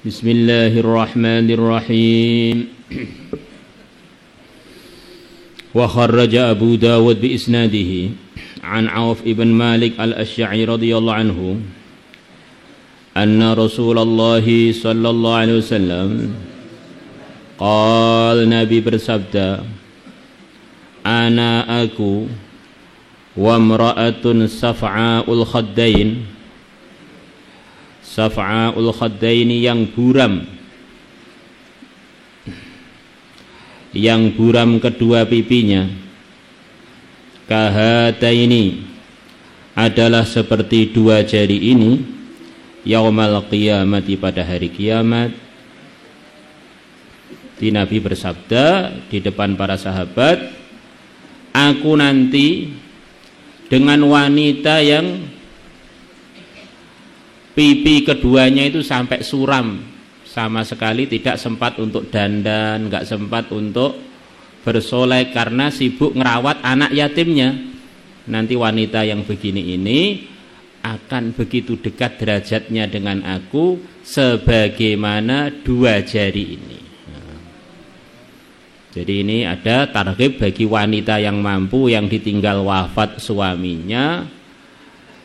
Bismillahirrahmanirrahim. Wa kharraja Abu Dawud bi isnadihi an Auf ibn Malik al-Asy'ari radhiyallahu anhu anna Rasulullah sallallahu alaihi wasallam qala, Nabi bersabda, ana aku wa imra'atun saf'aul khaddain. Saf'aul khaddaini yang buram kedua pipinya. Kahataini adalah seperti dua jari ini. Yaumal qiyamati pada hari kiamat. Di Nabi bersabda di depan para sahabat, aku nanti dengan wanita yang pipi keduanya itu sampai suram, sama sekali tidak sempat untuk dandan, nggak sempat untuk bersolek karena sibuk ngerawat anak yatimnya. Nanti wanita yang begini ini akan begitu dekat derajatnya dengan aku sebagaimana dua jari ini. Jadi ini ada targhib bagi wanita yang mampu, yang ditinggal wafat suaminya,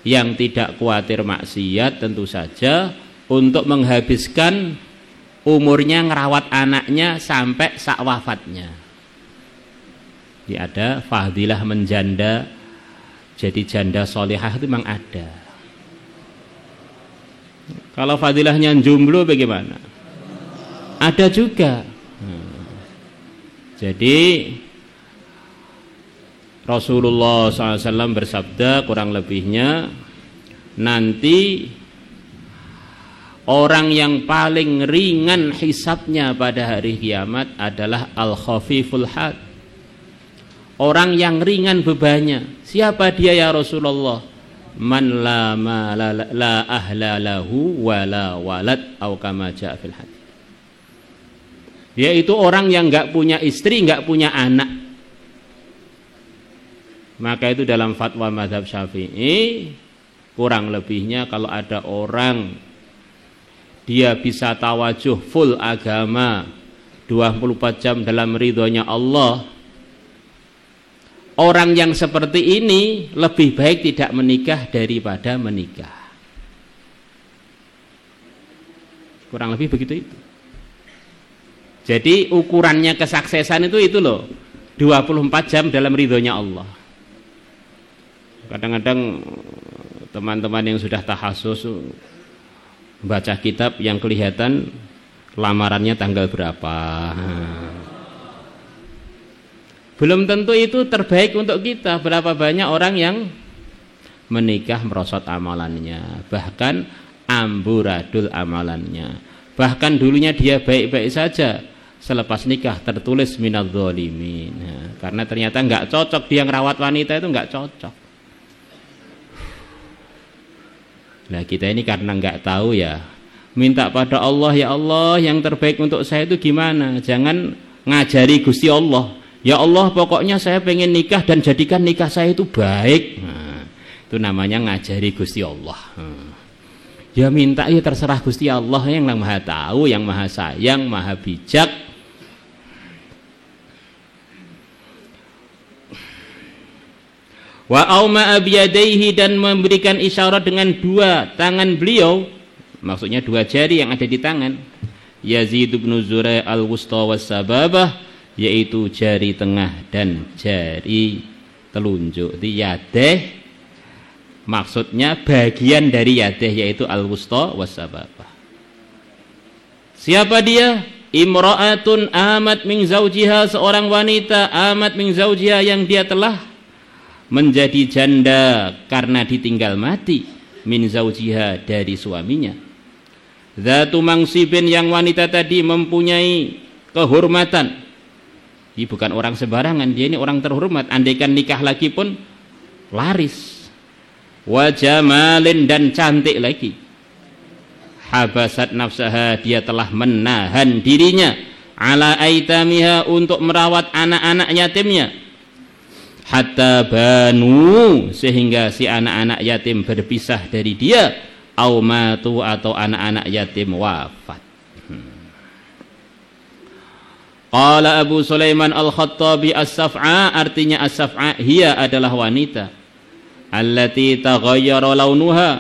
yang tidak khawatir maksiat, tentu saja untuk menghabiskan umurnya ngerawat anaknya sampai sak wafatnya. Jadi ada fadilah menjanda, jadi janda solihah itu memang ada. Kalau fadilahnya jomblo bagaimana? Ada juga. Jadi Rasulullah SAW bersabda kurang lebihnya, nanti orang yang paling ringan hisabnya pada hari kiamat adalah al-khafiful had, orang yang ringan bebannya. Siapa dia ya Rasulullah? Man la ahla lahu wa la walad au kama ja'a fil hadits. Yaitu orang yang enggak punya istri, enggak punya anak. Maka itu dalam fatwa mazhab Syafi'i kurang lebihnya kalau ada orang dia bisa tawajuh full agama 24 jam dalam ridhonya Allah, orang yang seperti ini lebih baik tidak menikah daripada menikah. Kurang lebih begitu itu. Jadi ukurannya kesuksesan itu loh, 24 jam dalam ridhonya Allah. Kadang-kadang teman-teman yang sudah tahasus baca kitab yang kelihatan lamarannya tanggal berapa. Belum tentu itu terbaik untuk kita. Berapa banyak orang yang menikah merosot amalannya, bahkan amburadul amalannya. Bahkan dulunya dia baik-baik saja, selepas nikah tertulis minadz dzalimin. Karena ternyata enggak cocok, dia ngerawat wanita itu enggak cocok. Nah kita ini karena nggak tahu ya, minta pada Allah, ya Allah yang terbaik untuk saya itu gimana. Jangan ngajari Gusti Allah, ya Allah pokoknya saya pengen nikah dan jadikan nikah saya itu baik. Nah, itu namanya ngajari Gusti Allah. Ya minta ya terserah Gusti Allah yang maha tahu, yang maha sayang, maha bijak. Wa auma abiyadaihi, dan memberikan isyarat dengan dua tangan beliau, maksudnya dua jari yang ada di tangan. Yazid bin Zurai al-wusta was-sababah, yaitu jari tengah dan jari telunjuk. Di yadeh maksudnya bagian dari yadeh, yaitu al-wusta was-sababah. Siapa dia? Imra'atun amat min zaujiha, seorang wanita amat min zaujiha yang dia telah menjadi janda karena ditinggal mati, min zaujiha dari suaminya. Zatu mangsibin, yang wanita tadi mempunyai kehormatan. Ini bukan orang sembarangan, dia ini orang terhormat. Andaikan nikah lagi pun laris. Wa jamalin, dan cantik lagi. Habasat nafsaha, dia telah menahan dirinya, ala aitamiha, untuk merawat anak-anak yatimnya. Hatta banu, sehingga si anak-anak yatim berpisah dari dia, au matu, atau anak-anak yatim wafat. Qala Abu Sulaiman Al-Khattabi as-saf'a, artinya as-saf'a hiya adalah wanita allati taghayyara launuha,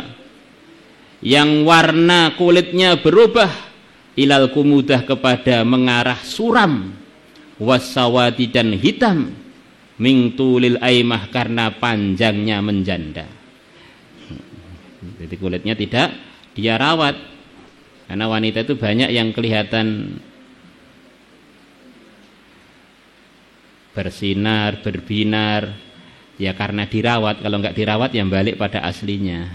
yang warna kulitnya berubah, ilal kumudah kepada mengarah suram, wasawadi dan hitam, min tulil aimah karena panjangnya menjanda. Jadi kulitnya tidak dia rawat, karena wanita itu banyak yang kelihatan bersinar, berbinar, ya karena dirawat. Kalau nggak dirawat yang balik pada aslinya.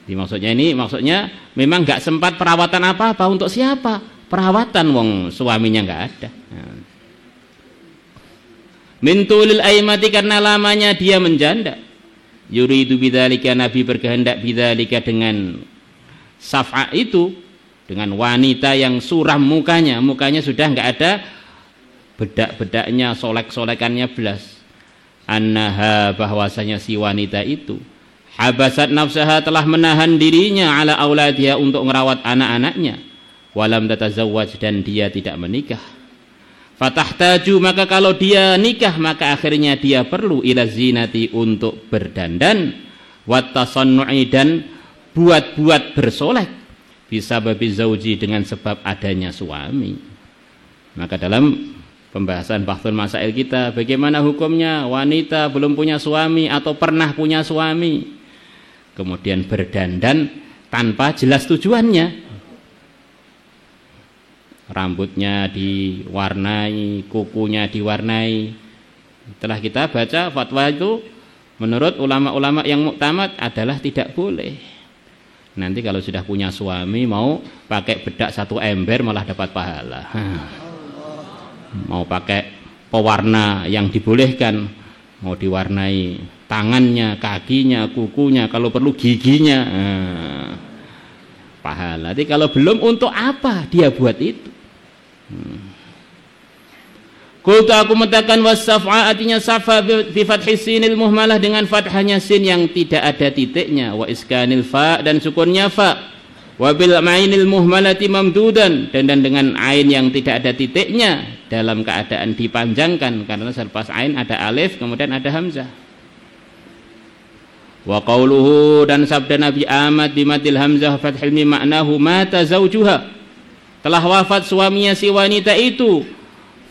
Jadi maksudnya memang nggak sempat perawatan apa-apa. Untuk siapa? Perawatan wong suaminya nggak ada. Min tulil aimati, karena lamanya dia menjanda. Yuridu bidzalika, Nabi berkehendak bidzalika dengan saf'a itu, dengan wanita yang suram mukanya sudah nggak ada bedak-bedaknya, solek-solekannya belas. Annaha, bahwasanya si wanita itu habasat nafsaha, telah menahan dirinya ala auladiha, untuk merawat anak-anaknya, walam tatazawwaj, dan dia tidak menikah. Fatahtaju, maka kalau dia nikah maka akhirnya dia perlu ila zinati, untuk berdandan, wattasannu'i, dan buat-buat bersolek, bisa babi zauji, dengan sebab adanya suami. Maka dalam pembahasan bahthul masail kita, bagaimana hukumnya wanita belum punya suami atau pernah punya suami kemudian berdandan tanpa jelas tujuannya, rambutnya diwarnai, kukunya diwarnai. Setelah kita baca fatwa itu, menurut ulama-ulama yang muktamad adalah tidak boleh. Nanti kalau sudah punya suami mau pakai bedak 1 ember malah dapat pahala. Mau pakai pewarna yang dibolehkan, mau diwarnai tangannya, kakinya, kukunya, kalau perlu giginya, pahala. Jadi kalau belum, untuk apa dia buat itu? Qultu, aku mengatakan was-saf'a, artinya safa bi fathis sinil muhmalah, dengan fathahnya sin yang tidak ada titiknya, wa iskanil fa, dan sukunnya fa, wa bil ainil muhmalati mamdudan, dan dengan ain yang tidak ada titiknya dalam keadaan dipanjangkan, karena selepas ain ada alif kemudian ada hamzah. Wa qauluhu, dan sabda Nabi Ahmad bimatil hamzah fathil mim, maknahu mata zaujuha, telah wafat suaminya si wanita itu,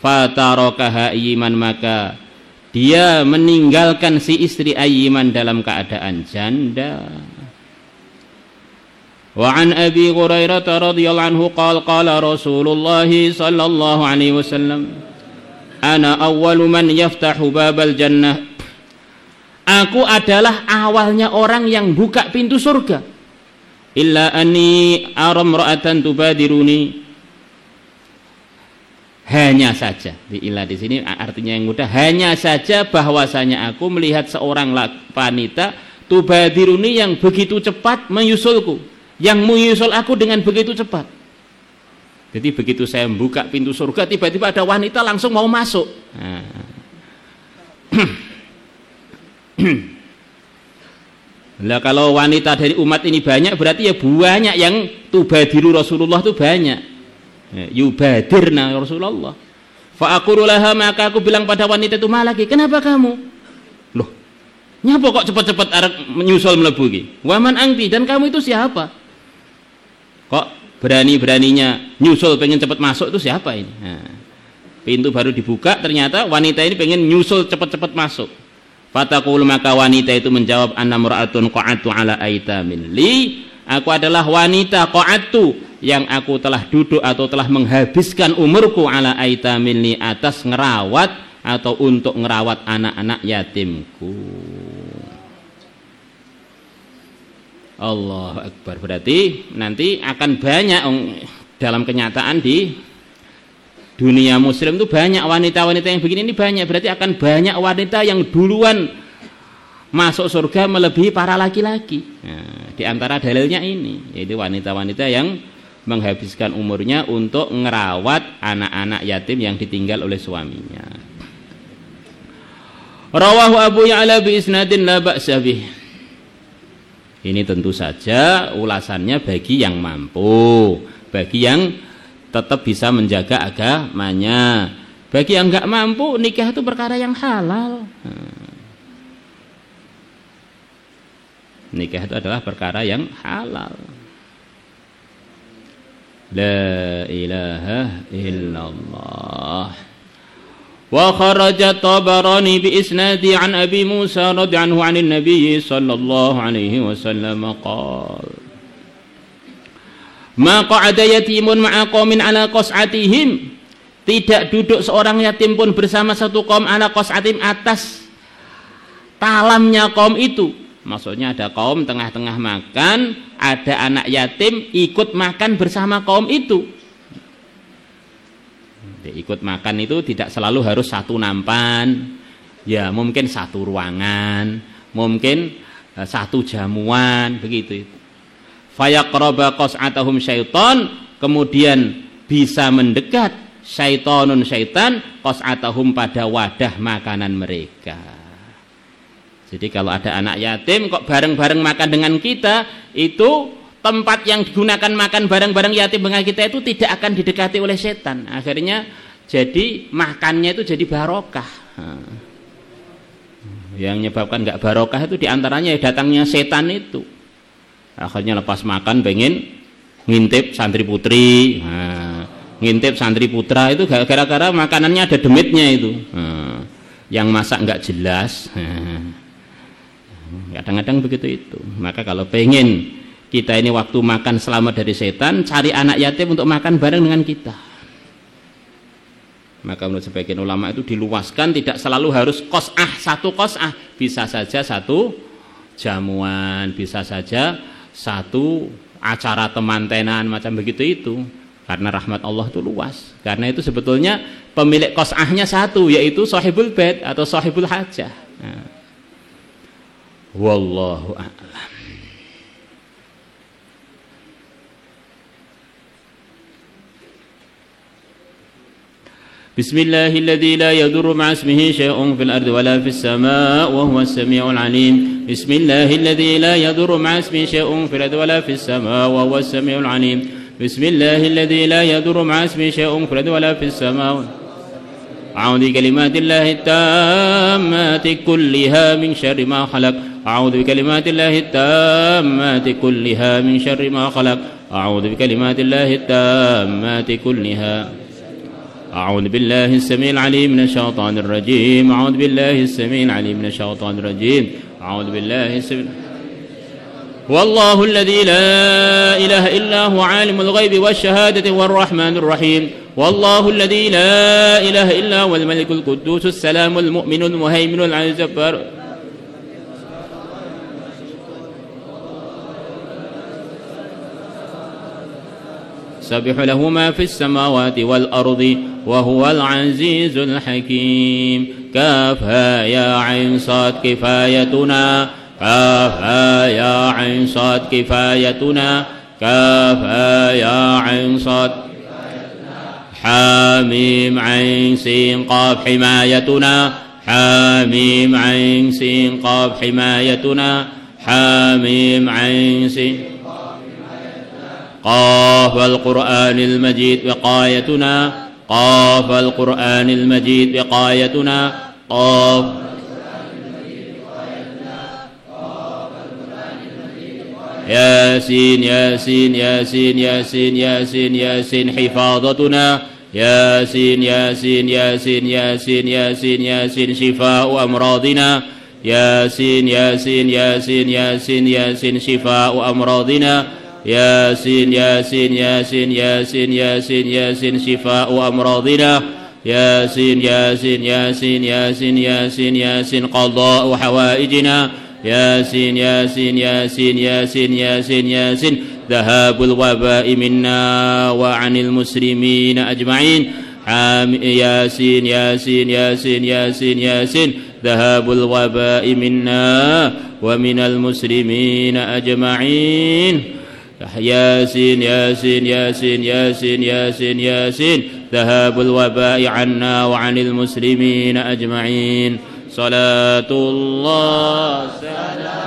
fatarakaha ayyiman, maka dia meninggalkan si istri ayyiman dalam keadaan janda. Wa an Abi Hurairah radhiyallahu anhu qala Rasulullah sallallahu alaihi wasallam, ana awwalu man yaftahu babal jannah, aku adalah awalnya orang yang buka pintu surga. Illa anni aram ra'atan tubadiruni, hanya saja, di ilah di sini artinya yang mudah, hanya saja bahwasanya aku melihat seorang wanita tubadiruni, yang begitu cepat menyusulku, yang menyusul aku dengan begitu cepat. Jadi begitu saya membuka pintu surga, tiba-tiba ada wanita langsung mau masuk. Nah, kalau wanita dari umat ini banyak, berarti ya banyak yang tubadiru Rasulullah itu banyak. Yubadirna Rasulullah. Fa aqulu laha, maka aku bilang pada wanita itu, malaki, kenapa kamu? Loh, nyapa kok cepat-cepat arek menyusul mlebu iki? Wa man anti, dan kamu itu siapa? Kok berani-beraninya nyusul pengen cepat masuk, itu siapa ini? Pintu baru dibuka, ternyata wanita ini pengen nyusul cepat-cepat masuk. Fataqul, maka wanita itu menjawab, anna mura'atun qa'atu ala aitamin li, aku adalah wanita qa'atu, yang aku telah duduk atau telah menghabiskan umurku ala aitamin li, atas ngerawat atau untuk ngerawat anak-anak yatimku. Allahu Akbar. Berarti nanti akan banyak dalam kenyataan di dunia muslim itu banyak wanita-wanita yang begini, ini banyak. Berarti akan banyak wanita yang duluan masuk surga melebihi para laki-laki. Nah, di antara dalilnya ini, yaitu wanita-wanita yang menghabiskan umurnya untuk ngerawat anak-anak yatim yang ditinggal oleh suaminya. Rawahu Abu Ya'la bi isnadin la ba'sa bih. Ini tentu saja ulasannya bagi yang mampu, bagi yang tetap bisa menjaga agamanya. Bagi yang nggak mampu, nikah itu perkara yang halal. Nikah itu adalah perkara yang halal. La ilaha illallah. Wa kharaja Tabarani bi isnadi an Abi Musa radhiyallahu anhu 'an Nabi sallallahu alaihi wasallam qala ma qa'ada yatimun ma'a qaumin ala qas'atihim, tidak duduk seorang yatim pun bersama satu kaum ala qas'atihim, atas talamnya kaum itu. Maksudnya ada kaum tengah-tengah makan, ada anak yatim ikut makan bersama kaum itu. Ikut makan itu tidak selalu harus satu nampan, ya mungkin satu ruangan, mungkin satu jamuan, begitu. Fayaqraba qas'atahum syaiton, kemudian bisa mendekat syaitonun syaitan qas'atahum pada wadah makanan mereka. Jadi kalau ada anak yatim kok bareng-bareng makan dengan kita, itu tempat yang digunakan makan bareng-bareng yatim dengan kita itu tidak akan didekati oleh setan. Akhirnya jadi makannya itu jadi barokah. Yang menyebabkan nggak barokah itu diantaranya datangnya setan itu. Akhirnya lepas makan pengen ngintip santri putri, ngintip santri putra, itu gara-gara makanannya ada demitnya itu. Yang masak nggak jelas. Kadang-kadang begitu itu. Maka kalau pengen kita ini waktu makan selamat dari setan, cari anak yatim untuk makan bareng dengan kita. Maka menurut sebagian ulama itu diluaskan, tidak selalu harus qas'ah, satu qas'ah, bisa saja satu jamuan, bisa saja satu acara teman-tenan, macam begitu itu. Karena rahmat Allah itu luas. Karena itu sebetulnya pemilik qas'ahnya satu, yaitu sahibul bait atau sahibul hajah. Wallahu a'lam. بسم الله الذي لا يضر مع اسمه شيء في الأرض ولا في السماء وهو السميع العليم. بسم الله الذي لا يضر مع اسمه شيء في الأرض ولا في السماء وهو السميع العليم. بسم الله الذي لا يضر مع اسمه شيء في الأرض ولا في السماء. أعوذ بكلمات الله التامات كلها من شر ما خلق. أعوذ بكلمات الله التامات كلها من شر ما خلق. أعوذ بكلمات الله التامات كلها. أعوذ بالله السميع العليم من الشيطان الرجيم. أعوذ بالله السميع العليم من الشيطان الرجيم. أعوذ بالله السميع. والله الذي لا إله إلا هو عالم الغيب والشهادة والرحمن الرحيم. والله الذي لا إله إلا هو الملك القدوس السلام المؤمن المهيمن العزيز الجبار. سبح له ما في السماوات والأرض وهو العزيز الحكيم. كافها يا عين صاد كفايتنا. كافها يا عين صاد كفايتنا. كافها يا عين صاد. حاميم عين سين قاف حمايتنا. حاميم عين سين قاف حمايتنا. حاميم عين سين قاف القرآن المجيد وقايتنا. قاف القرآن المجيد وقايتنا. قاف ياسين ياسين ياسين ياسين ياسين ياسين حفاظتنا. ياسين ياسين ياسين ياسين ياسين ياسين شفاء أمراضنا. ياسين ياسين ياسين ياسين ياسين شفاء أمراضنا. ياسين ياسين ياسين ياسين ياسين ياسين شفاء أمراضنا. ياسين ياسين ياسين ياسين ياسين ياسين قضاء حوائجنا. ياسين ياسين ياسين ياسين ياسين ياسين ذهاب الوباء منا وعن المسلمين أجمعين. ياسين ياسين ياسين ياسين ياسين ذهاب الوباء منا ومن المسلمين أجمعين. ياسين ياسين ياسين ياسين ياسين ياسين ذهاب الوباء عنا وعن المسلمين أجمعين. صلاة الله سلام